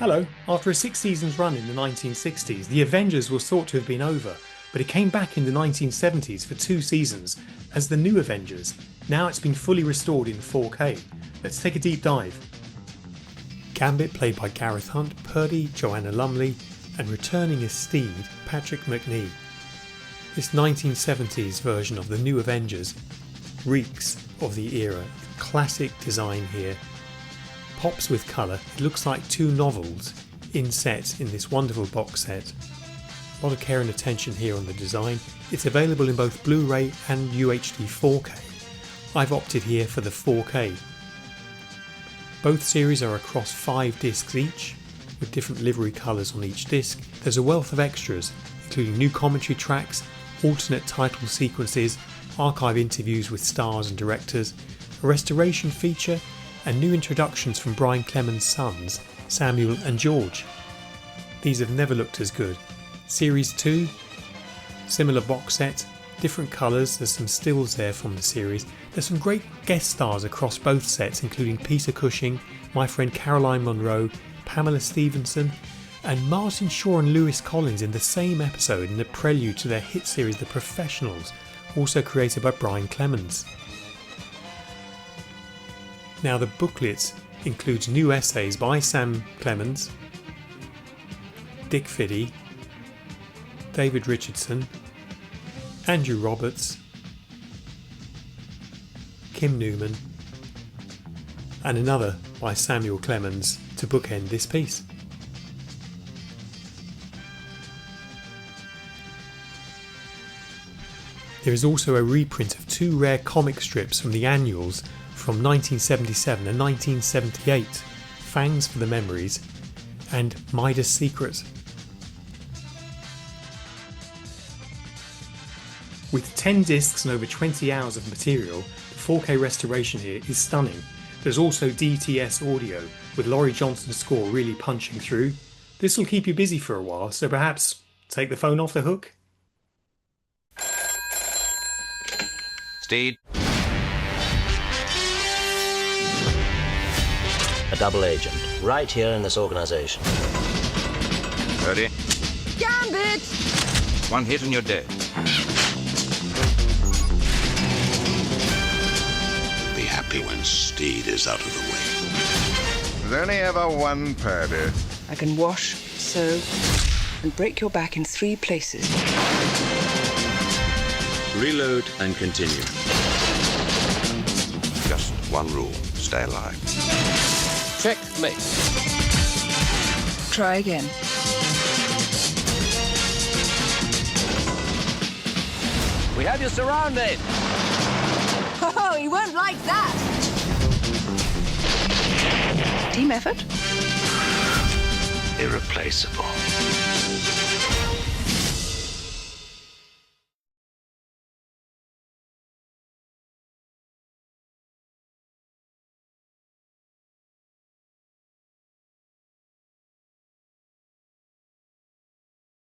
Hello. After a 6 seasons run in the 1960s, The Avengers was thought to have been over, but it came back in the 1970s for 2 seasons as The New Avengers. Now it's been fully restored in 4K. Let's take a deep dive. Gambit, played by Gareth Hunt, Purdy, Joanna Lumley, and returning as Steed, Patrick McNee. This 1970s version of The New Avengers reeks of the era. Classic design here. Pops with colour. It looks like 2 novels in set in this wonderful box set. A lot of care and attention here on the design. It's available in both Blu-ray and UHD 4K. I've opted here for the 4K. Both series are across 5 discs each, with different livery colours on each disc. There's a wealth of extras, including new commentary tracks, alternate title sequences, archive interviews with stars and directors, a restoration feature, and new introductions from Brian Clemens' sons, Samuel and George. These have never looked as good. Series 2, similar box set, different colours, there's some stills there from the series. There's some great guest stars across both sets, including Peter Cushing, my friend Caroline Munro, Pamela Stephenson, and Martin Shaw and Lewis Collins in the same episode in the prelude to their hit series The Professionals, also created by Brian Clemens. Now the booklet includes new essays by Sam Clemens, Dick Fiddy, David Richardson, Andrew Roberts, Kim Newman, and another by Samuel Clemens to bookend this piece. There is also a reprint of 2 rare comic strips from the annuals from 1977 and 1978, Fangs for the Memories and Midas Secret. With 10 discs and over 20 hours of material, the 4K restoration here is stunning. There's also DTS audio, with Laurie Johnson's score really punching through. This will keep you busy for a while, so perhaps take the phone off the hook? Steed. A double agent, right here in this organization. Ready? Gambit! 1 hit and you're dead. Be happy when Steed is out of the way. There's only ever one Purdy. I can wash, sew, and break your back in 3 places. Reload and continue. Just one rule, stay alive. Checkmate. Try again. We have you surrounded. Oh, he won't like that! Team effort? Irreplaceable.